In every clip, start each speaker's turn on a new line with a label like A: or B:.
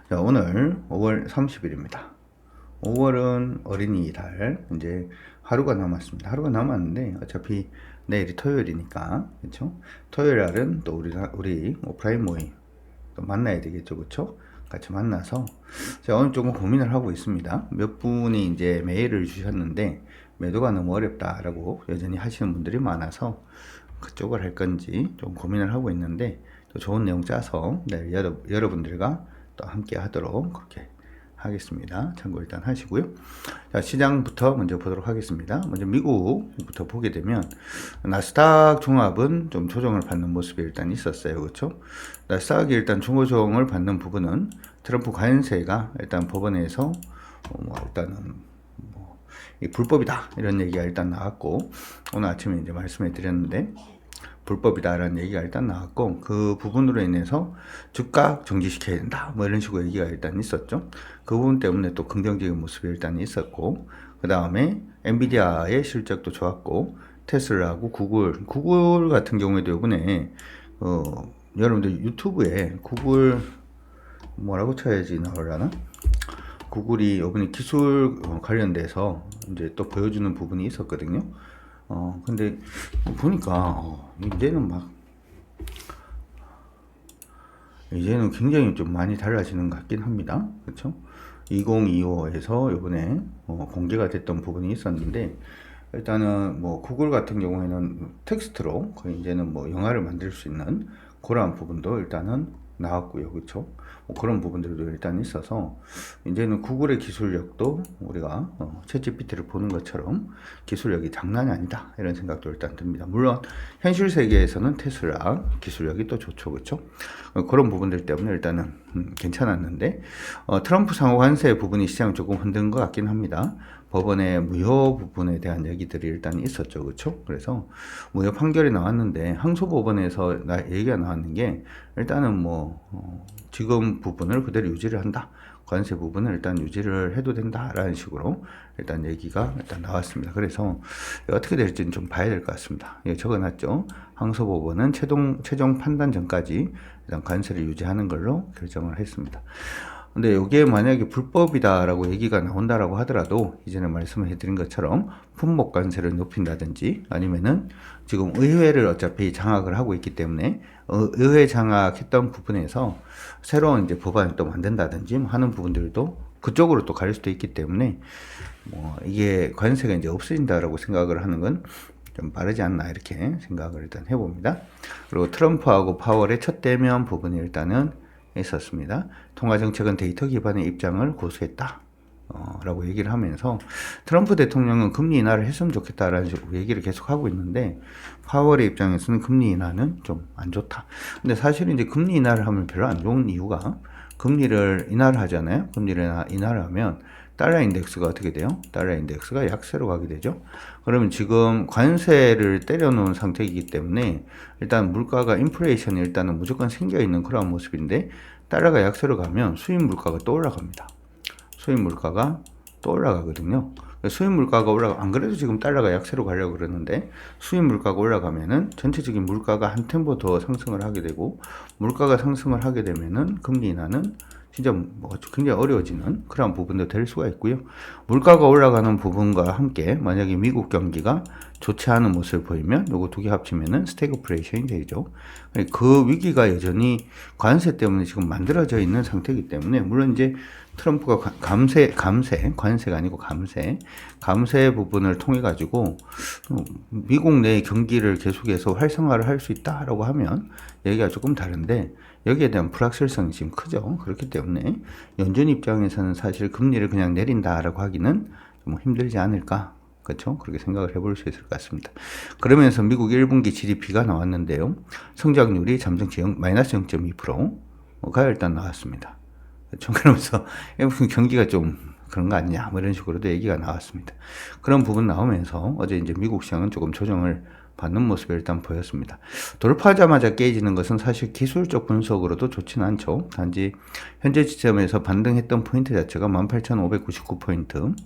A: 자, 오늘 5월 30일입니다. 5월은 어린이날 이제 하루가 남았습니다. 하루가 남았는데 어차피 내일이 토요일이니까 그렇죠? 토요일 날은 또 우리 오프라인 모임 또 만나야 되겠죠, 그렇죠? 같이 만나서 제가 오늘 조금 고민을 하고 있습니다. 몇 분이 이제 메일을 주셨는데 매도가 너무 어렵다라고 여전히 하시는 분들이 많아서 그쪽을 할 건지 좀 고민을 하고 있는데 또 좋은 내용 짜서 내일 여러분들과 또 함께 하도록 그렇게 하겠습니다. 참고 일단 하시고요. 자, 시장부터 먼저 보도록 하겠습니다. 먼저 미국부터 보게 되면 나스닥 종합은 좀 조정을 받는 모습이 일단 있었어요. 그렇죠? 나스닥이 일단 조정을 받는 부분은 트럼프 관세가 일단 법원에서 일단은 불법이다 이런 얘기가 일단 나왔고, 오늘 아침에 이제 말씀해 드렸는데 불법이다라는 얘기가 일단 나왔고, 그 부분으로 인해서 주가 정지시켜야 된다 뭐 이런 식으로 얘기가 일단 있었죠. 그 부분 때문에 또 긍정적인 모습이 일단 있었고, 그 다음에 엔비디아의 실적도 좋았고, 테슬라하고 구글 같은 경우에도 이번에 여러분들 유튜브에 구글 뭐라고 쳐야지 나오려나? 구글이 이번에 기술 관련돼서 이제 또 보여주는 부분이 있었거든요. 근데 보니까 이제는 굉장히 좀 많이 달라지는 것 같긴 합니다. 그렇죠? 2025에서 이번에 공개가 됐던 부분이 있었는데, 일단은 뭐 구글 같은 경우에는 텍스트로 거의 이제는 뭐 영화를 만들 수 있는 그러한 부분도 일단은 나왔고요. 그렇죠? 뭐 그런 부분들도 일단 있어서 이제는 구글의 기술력도 우리가 챗GPT를 보는 것처럼 기술력이 장난이 아니다 이런 생각도 일단 듭니다. 물론 현실 세계에서는 테슬라 기술력이 또 좋죠. 그렇죠? 그런 부분들 때문에 일단은 괜찮았는데, 트럼프 상호 관세 부분이 시장을 조금 흔든 것 같긴 합니다. 법원의 무효 부분에 대한 얘기들이 일단 있었죠. 그렇죠? 그래서 무효 판결이 나왔는데 항소법원에서 얘기가 나왔는 게 일단은 지금 부분을 그대로 유지를 한다. 관세 부분을 일단 유지를 해도 된다라는 식으로 일단 얘기가 일단 나왔습니다. 그래서 어떻게 될지는 좀 봐야 될 것 같습니다. 예, 적어놨죠. 항소법원은 최종 판단 전까지 일단 관세를 유지하는 걸로 결정을 했습니다. 근데 이게 만약에 불법이다라고 얘기가 나온다라고 하더라도 이전에 말씀을 해드린 것처럼 품목 관세를 높인다든지 아니면은 지금 의회를 어차피 장악을 하고 있기 때문에 의회 장악했던 부분에서 새로운 이제 법안을 또 만든다든지 하는 부분들도 그쪽으로 또 갈 수도 있기 때문에 이게 관세가 이제 없어진다라고 생각을 하는 건 좀 빠르지 않나 이렇게 생각을 일단 해봅니다. 그리고 트럼프하고 파월의 첫 대면 부분이 일단은 있었습니다. 통화정책은 데이터 기반의 입장을 고수했다. 라고 얘기를 하면서 트럼프 대통령은 금리 인하를 했으면 좋겠다라는 식으로 얘기를 계속 하고 있는데, 파월의 입장에서는 금리 인하는 좀 안 좋다. 근데 사실은 이제 금리 인하를 하면 별로 안 좋은 이유가, 금리를 인하를 하잖아요. 금리를 인하를 하면 달러 인덱스가 어떻게 돼요? 달러 인덱스가 약세로 가게 되죠. 그러면 지금 관세를 때려놓은 상태이기 때문에 일단 물가가 인플레이션이 일단은 무조건 생겨 있는 그런 모습인데, 달러가 약세로 가면 수입 물가가 또 올라갑니다. 수입 물가가 또 올라가거든요. 수입 물가가 안 그래도 지금 달러가 약세로 가려고 그러는데 수입 물가가 올라가면은 전체적인 물가가 한 템포 더 상승을 하게 되고, 물가가 상승을 하게 되면은 금리 인하는 진짜 굉장히 어려워지는 그런 부분도 될 수가 있고요. 물가가 올라가는 부분과 함께 만약에 미국 경기가 좋지 않은 모습을 보이면 요거 두 개 합치면은 스태그플레이션이 되죠. 그 위기가 여전히 관세 때문에 지금 만들어져 있는 상태이기 때문에, 물론 이제 트럼프가 관세가 아니고 감세 부분을 통해 가지고 미국 내 경기를 계속해서 활성화를 할 수 있다라고 하면 얘기가 조금 다른데, 여기에 대한 불확실성이 지금 크죠. 그렇기 때문에 연준 입장에서는 사실 금리를 그냥 내린다라고 하기는 좀 힘들지 않을까. 그렇죠? 그렇게 생각을 해볼 수 있을 것 같습니다. 그러면서 미국 1분기 GDP가 나왔는데요. 성장률이 잠정치 마이너스 0.2%가 일단 나왔습니다. 그렇죠? 그러면서 경기가 좀 그런 거 아니냐 뭐 이런 식으로도 얘기가 나왔습니다. 그런 부분 나오면서 어제 이제 미국 시장은 조금 조정을 받는 모습이 일단 보였습니다. 돌파하자마자 깨지는 것은 사실 기술적 분석으로도 좋지는 않죠. 단지 현재 지점에서 반등했던 포인트 자체가 18,599포인트,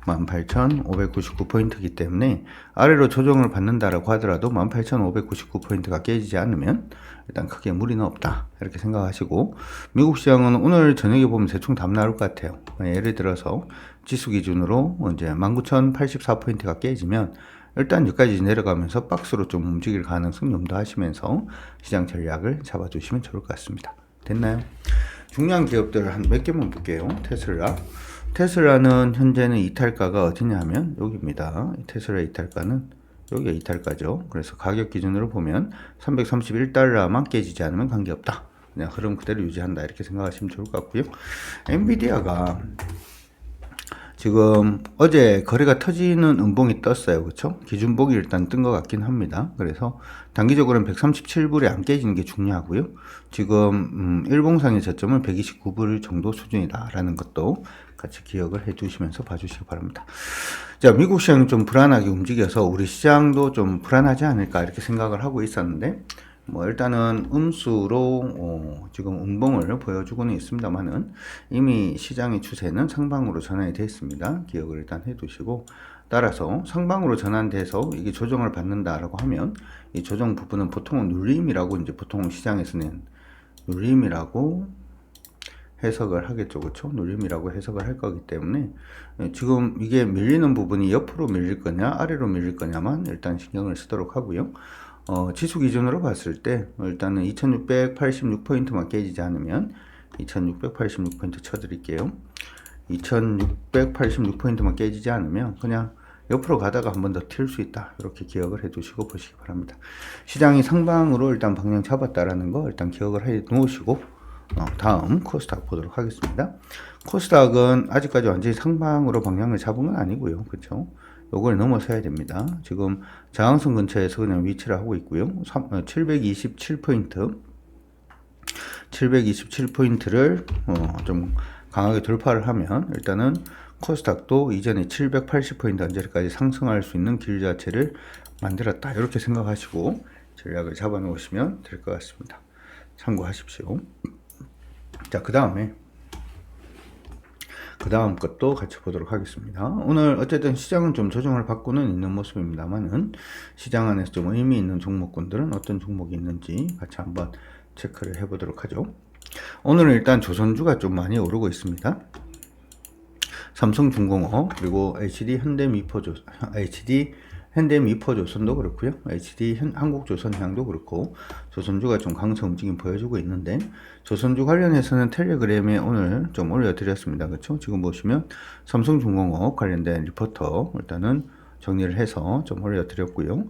A: 18,599포인트이기 때문에 아래로 조정을 받는다라고 하더라도 18,599포인트가 깨지지 않으면 일단 크게 무리는 없다 이렇게 생각하시고, 미국 시장은 오늘 저녁에 보면 대충 답 나올 것 같아요. 예를 들어서 지수 기준으로 이제 19,084포인트가 깨지면 일단 여기까지 내려가면서 박스로 좀 움직일 가능성 염두하시면서 시장 전략을 잡아주시면 좋을 것 같습니다. 됐나요? 중요한 기업들 한 몇 개만 볼게요. 테슬라는 현재는 이탈가가 어디냐면 여기입니다. 테슬라 이탈가는 여기가 이탈가죠. 그래서 가격 기준으로 보면 331달러만 깨지지 않으면 관계없다. 그냥 흐름 그대로 유지한다 이렇게 생각하시면 좋을 것 같고요. 엔비디아가 지금 어제 거래가 터지는 음봉이 떴어요. 그렇죠? 기준봉이 일단 뜬 것 같긴 합니다. 그래서 단기적으로는 137불에 안 깨지는 게 중요하고요. 지금 일봉상의 저점은 129불 정도 수준이다라는 것도 같이 기억을 해 두시면서 봐주시기 바랍니다. 자, 미국 시장이 좀 불안하게 움직여서 우리 시장도 좀 불안하지 않을까 이렇게 생각을 하고 있었는데, 뭐 일단은 음수로 지금 음봉을 보여주고는 있습니다만은 이미 시장의 추세는 상방으로 전환이 됐습니다. 기억을 일단 해두시고, 따라서 상방으로 전환돼서 이게 조정을 받는다라고 하면 이 조정 부분은 보통은 눌림이라고 이제 보통 시장에서는 눌림이라고 해석을 하겠죠. 그렇죠? 눌림이라고 해석을 할 거기 때문에 지금 이게 밀리는 부분이 옆으로 밀릴 거냐 아래로 밀릴 거냐만 일단 신경을 쓰도록 하고요. 지수 기준으로 봤을 때 일단은 2686포인트만 깨지지 않으면 2686포인트 쳐드릴게요. 2686포인트만 깨지지 않으면 그냥 옆으로 가다가 한 번 더 튈 수 있다 이렇게 기억을 해 두시고 보시기 바랍니다. 시장이 상방으로 일단 방향 잡았다라는 거 일단 기억을 해 놓으시고 다음 코스닥 보도록 하겠습니다. 코스닥은 아직까지 완전히 상방으로 방향을 잡은 건 아니고요. 그렇죠? 요걸 넘어서야 됩니다. 지금 저항선 근처에서 그냥 위치를 하고 있고요. 727포인트 727포인트를 좀 강하게 돌파를 하면 일단은 코스닥도 이전에 780포인트 언저리까지 상승할 수 있는 길 자체를 만들었다 이렇게 생각하시고 전략을 잡아 놓으시면 될 것 같습니다. 참고하십시오. 자, 그 다음 것도 같이 보도록 하겠습니다. 오늘 어쨌든 시장은 좀 조정을 받고는 있는 모습입니다만은 시장 안에서 좀 의미 있는 종목군들은 어떤 종목이 있는지 같이 한번 체크를 해 보도록 하죠. 오늘은 일단 조선주가 좀 많이 오르고 있습니다. 삼성중공업 그리고 HD 현대미포조선도 그렇고요. HD 한국조선해양도 그렇고 조선주가 좀 강세 움직임 보여주고 있는데, 조선주 관련해서는 텔레그램에 오늘 좀 올려드렸습니다. 그렇죠? 지금 보시면 삼성중공업 관련된 리포터 일단은 정리를 해서 좀 올려드렸고요.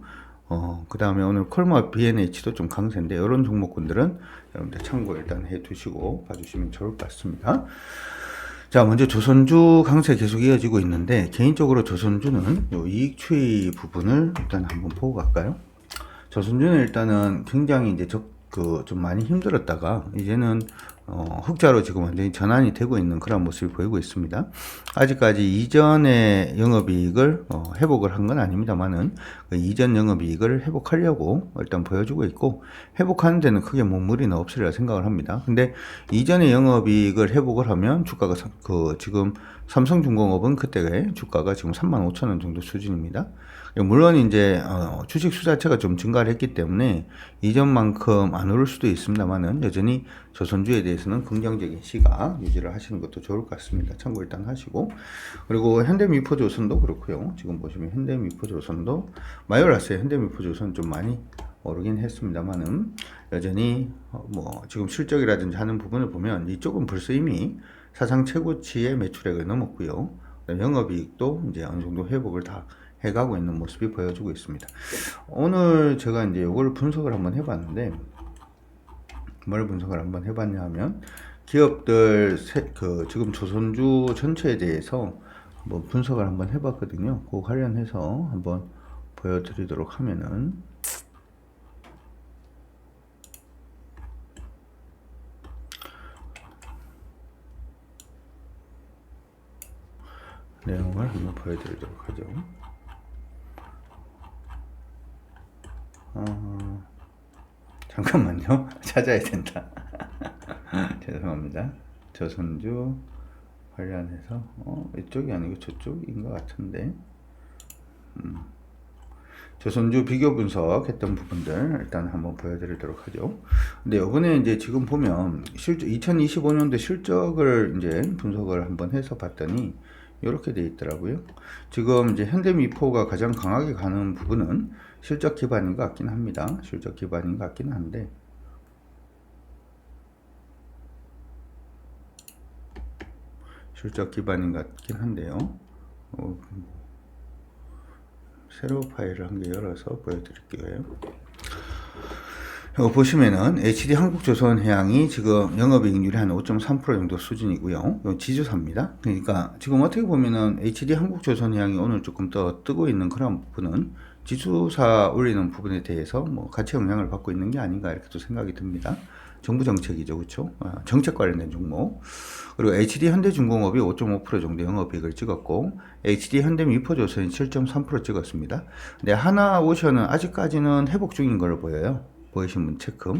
A: 그 다음에 오늘 콜마 BNH도 좀 강세인데 이런 종목군들은 여러분들 참고 일단 해 두시고 봐주시면 좋을 것 같습니다. 자, 먼저 조선주 강세 계속 이어지고 있는데, 개인적으로 조선주는 요 이익 추이 부분을 일단 한번 보고 갈까요? 조선주는 일단은 굉장히 이제 좀 많이 힘들었다가 이제는 흑자로 지금 완전히 전환이 되고 있는 그런 모습을 보이고 있습니다. 아직까지 이전의 영업이익을 회복을 한 건 아닙니다만은 그 이전 영업이익을 회복하려고 일단 보여주고 있고, 회복하는 데는 크게 뭐 무리는 없으리라 생각을 합니다. 근데 이전의 영업이익을 회복을 하면 주가가 지금 삼성중공업은 그때 주가가 지금 35,000원 정도 수준입니다. 물론 이제 주식 수 자체가 좀 증가를 했기 때문에 이전만큼 안 오를 수도 있습니다만은 여전히 조선주에 대해서는 긍정적인 시각 유지를 하시는 것도 좋을 것 같습니다. 참고 일단 하시고, 그리고 현대미포조선도 그렇고요. 지금 보시면 현대미포조선도 마이오라스의 현대미포조선 좀 많이 오르긴 했습니다만은 여전히 뭐 지금 실적이라든지 하는 부분을 보면 이쪽은 벌써 이미 사상 최고치의 매출액을 넘었고요. 영업이익도 이제 어느 정도 회복을 다 해가고 있는 모습이 보여주고 있습니다. 오늘 제가 이제 이걸 분석을 한번 해봤는데, 뭘 분석을 한번 해봤냐 하면 기업들 지금 조선주 전체에 대해서 한번 분석을 한번 해봤거든요. 그 관련해서 한번 보여드리도록 하면은, 내용을 한번 보여드리도록 하죠. 잠깐만요. 찾아야 된다. 죄송합니다. 조선주 관련해서 이쪽이 아니고 저쪽인 것 같은데 조선주 비교 분석했던 부분들 일단 한번 보여드리도록 하죠. 근데 이번에 이제 지금 보면 2025년도 실적을 이제 분석을 한번 해서 봤더니 이렇게 돼 있더라고요. 지금 이제 현대미포가 가장 강하게 가는 부분은 실적 기반인 것 같긴 합니다. 실적 기반인 것 같긴 한데 실적 기반인 것 같긴 한데요. 새로 파일을 한 개 열어서 보여드릴게요. 보시면은 HD 한국조선해양이 지금 영업이익률이 한 5.3% 정도 수준이고요. 지주사입니다. 그러니까 지금 어떻게 보면은 HD 한국조선해양이 오늘 조금 더 뜨고 있는 그런 부분은 지주사 올리는 부분에 대해서 뭐 같이 영향을 받고 있는 게 아닌가 이렇게 또 생각이 듭니다. 정부 정책이죠, 그렇죠? 정책 관련된 종목. 그리고 HD 현대중공업이 5.5% 정도 영업이익을 찍었고 HD 현대미포조선이 7.3% 찍었습니다. 근데 하나오션은 아직까지는 회복 중인 걸로 보여요. 보이신 분 체크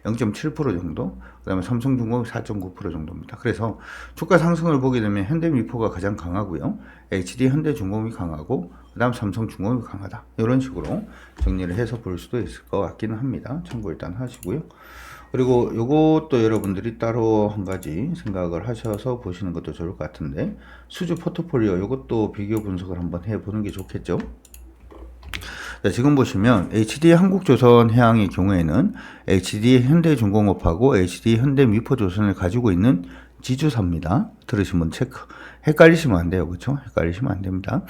A: 0.7% 정도, 그 다음에 삼성중공업이 4.9% 정도입니다. 그래서 주가 상승을 보게 되면 현대미포가 가장 강하고요, HD 현대중공업이 강하고 그 다음 삼성중공업이 강하다, 이런 식으로 정리를 해서 볼 수도 있을 것 같기는 합니다. 참고 일단 하시고요. 그리고 요것도 여러분들이 따로 한 가지 생각을 하셔서 보시는 것도 좋을 것 같은데, 수주 포트폴리오 요것도 비교 분석을 한번 해보는 게 좋겠죠. 자, 지금 보시면 HD 한국조선해양의 경우에는 HD 현대중공업하고 HD 현대미포조선을 가지고 있는 지주사입니다. 들으신 분 체크. 헷갈리시면 안 돼요, 그렇죠? 헷갈리시면 안 됩니다.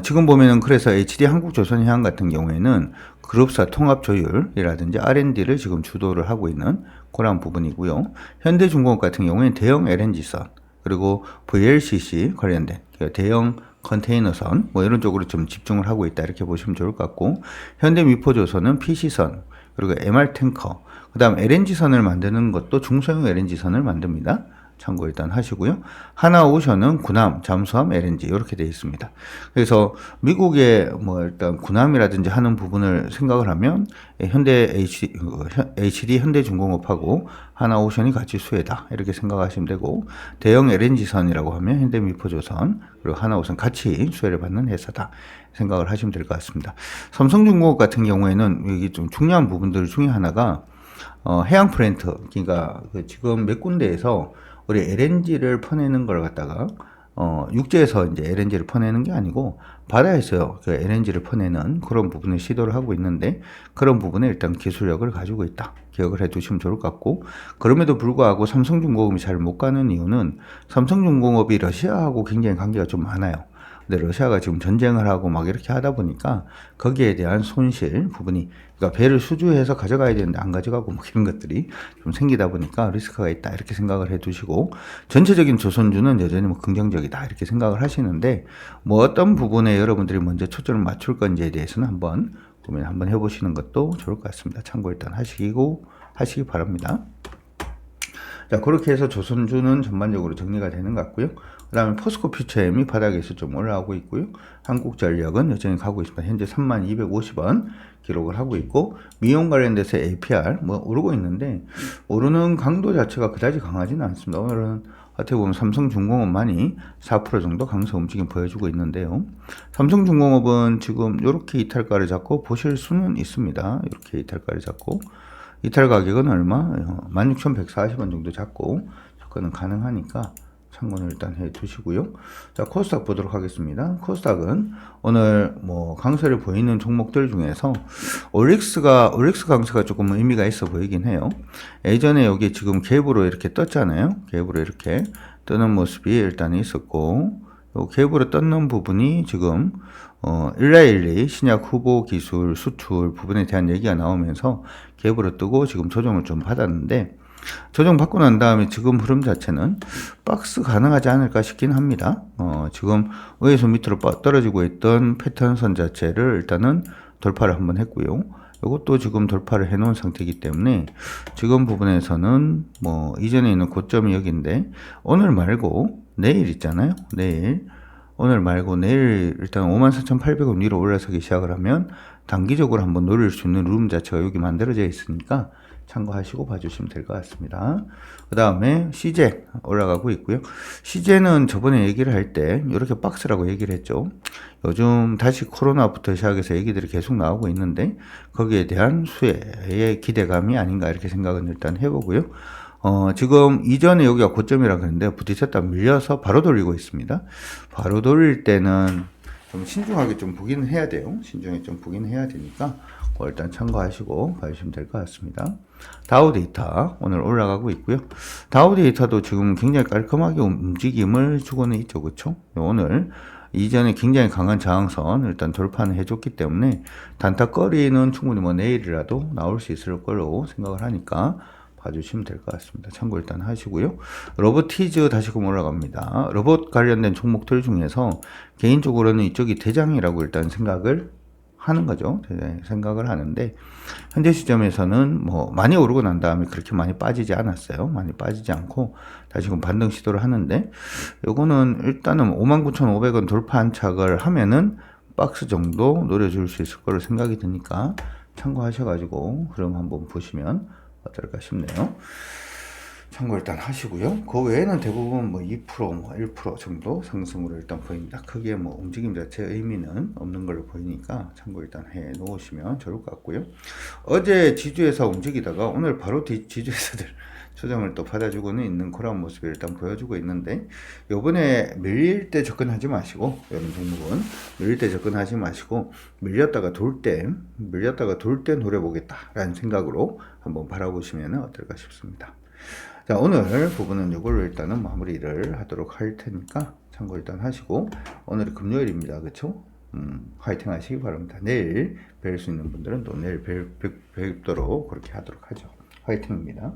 A: 지금 보면은 그래서 HD 한국조선해양 같은 경우에는 그룹사 통합 조율이라든지 R&D를 지금 주도를 하고 있는 그런 부분이고요. 현대중공업 같은 경우에는 대형 LNG선, 그리고 VLCC 관련된 대형 컨테이너선 뭐 이런 쪽으로 좀 집중을 하고 있다, 이렇게 보시면 좋을 것 같고, 현대미포조선은 PC선, 그리고 MR탱커, 그 다음 LNG선을 만드는 것도 중소형 LNG선을 만듭니다. 참고 일단 하시고요. 하나오션은 군함, 잠수함, LNG 이렇게 되어 있습니다. 그래서 미국의 뭐 일단 군함이라든지 하는 부분을 생각을 하면 HD 현대중공업하고 하나오션이 같이 수혜다, 이렇게 생각하시면 되고, 대형 LNG선이라고 하면 현대미포조선 그리고 하나오션 같이 수혜를 받는 회사다 생각을 하시면 될 것 같습니다. 삼성중공업 같은 경우에는 여기 좀 중요한 부분들 중에 하나가 해양 플랜트, 그러니까 지금 몇 군데에서 우리 LNG를 퍼내는 걸 갖다가 육지에서 이제 LNG를 퍼내는 게 아니고 바다에서 그 LNG를 퍼내는 그런 부분을 시도를 하고 있는데, 그런 부분에 일단 기술력을 가지고 있다, 기억을 해 두시면 좋을 것 같고, 그럼에도 불구하고 삼성중공업이 잘 못 가는 이유는 삼성중공업이 러시아하고 굉장히 관계가 좀 많아요. 근데 러시아가 지금 전쟁을 하고 막 이렇게 하다 보니까 거기에 대한 손실 부분이, 그러니까 배를 수주해서 가져가야 되는데 안 가져가고 뭐 이런 것들이 좀 생기다 보니까 리스크가 있다, 이렇게 생각을 해 두시고, 전체적인 조선주는 여전히 뭐 긍정적이다, 이렇게 생각을 하시는데, 뭐 어떤 부분에 여러분들이 먼저 초점을 맞출 건지에 대해서는 한번 고민 한번 해보시는 것도 좋을 것 같습니다. 참고 일단 하시기 바랍니다. 자, 그렇게 해서 조선주는 전반적으로 정리가 되는 것 같고요. 그 다음에 포스코 퓨처엠이 바닥에서 좀 올라오고 있고요. 한국전력은 여전히 가고 있습니다. 현재 3250원 기록을 하고 있고, 미용 관련돼서 APR 뭐 오르고 있는데, 오르는 강도 자체가 그다지 강하지는 않습니다. 오늘은 어떻게 보면 삼성중공업만이 4% 정도 강세 움직임 보여주고 있는데요. 삼성중공업은 지금 이렇게 이탈가를 잡고 보실 수는 있습니다. 이렇게 이탈가를 잡고, 이탈 가격은 얼마? 16,140원 정도 잡고 접근은 가능하니까 참고는 일단 해 두시고요. 자, 코스닥 보도록 하겠습니다. 코스닥은 오늘 뭐 강세를 보이는 종목들 중에서 ORIX 강세가 조금 의미가 있어 보이긴 해요. 예전에 여기 지금 갭으로 이렇게 떴잖아요. 갭으로 이렇게 뜨는 모습이 일단 있었고, 요 갭으로 떴는 부분이 지금 1412 신약 후보 기술 수출 부분에 대한 얘기가 나오면서 갭으로 뜨고 지금 조정을 좀 받았는데, 조정 받고 난 다음에 지금 흐름 자체는 박스 가능하지 않을까 싶긴 합니다. 지금 위에서 밑으로 떨어지고 있던 패턴선 자체를 일단은 돌파를 한번 했고요. 이것도 지금 돌파를 해 놓은 상태이기 때문에 지금 부분에서는 뭐 이전에 있는 고점이 여기인데, 오늘 말고 내일 있잖아요. 오늘 말고 내일 일단 54,800원 위로 올라서기 시작을 하면 단기적으로 한번 노릴 수 있는 룸 자체가 여기 만들어져 있으니까 참고하시고 봐주시면 될 것 같습니다. 그 다음에 CJ 올라가고 있고요. CJ는 저번에 얘기를 할 때 이렇게 박스라고 얘기를 했죠. 요즘 다시 코로나부터 시작해서 얘기들이 계속 나오고 있는데 거기에 대한 수혜의 기대감이 아닌가 이렇게 생각은 일단 해보고요. 지금 이전에 여기가 고점이라 그랬는데 부딪혔다 밀려서 바로 돌리고 있습니다. 바로 돌릴 때는 좀 신중하게 좀 보기는 해야 돼요. 신중하게 좀 보기는 해야 되니까 일단 참고하시고 봐주시면 될 것 같습니다. 다우 데이터 오늘 올라가고 있고요. 다우 데이터도 지금 굉장히 깔끔하게 움직임을 주고는 있죠. 그렇죠? 오늘 이전에 굉장히 강한 저항선 일단 돌파는 해줬기 때문에 단타거리는 충분히 뭐 내일이라도 나올 수 있을 걸로 생각을 하니까 봐주시면 될 것 같습니다. 참고 일단 하시고요. 로보티즈 다시금 올라갑니다. 로봇 관련된 종목들 중에서 개인적으로는 이쪽이 대장이라고 일단 생각을 하는 거죠. 생각을 하는데 현재 시점에서는 뭐 많이 오르고 난 다음에 그렇게 많이 빠지지 않았어요. 많이 빠지지 않고 다시금 반등 시도를 하는데 요거는 일단은 59,500원 돌파 안착을 하면은 박스 정도 노려줄 수 있을 거로 생각이 드니까 참고하셔가지고 그럼 한번 보시면 어떨까 싶네요. 참고 일단 하시고요. 그 외에는 대부분 뭐 2%, 뭐 1% 정도 상승으로 일단 보입니다. 크게 뭐 움직임 자체 의미는 없는 걸로 보이니까 참고 일단 해 놓으시면 좋을 것 같고요. 어제 지주회사 움직이다가 오늘 바로 지주회사들 조정을 또 받아주고는 있는 그런 모습을 일단 보여주고 있는데 요번에 밀릴 때 접근하지 마시고 이런 종목은 밀릴 때 접근하지 마시고 밀렸다가 돌 때 노려보겠다 라는 생각으로 한번 바라보시면 어떨까 싶습니다. 자, 오늘 부분은 이걸로 일단은 마무리를 하도록 할 테니까 참고 일단 하시고 오늘이 금요일입니다. 그쵸? 화이팅 하시기 바랍니다. 내일 뵐 수 있는 분들은 또 내일 뵙도록 그렇게 하도록 하죠. 화이팅입니다.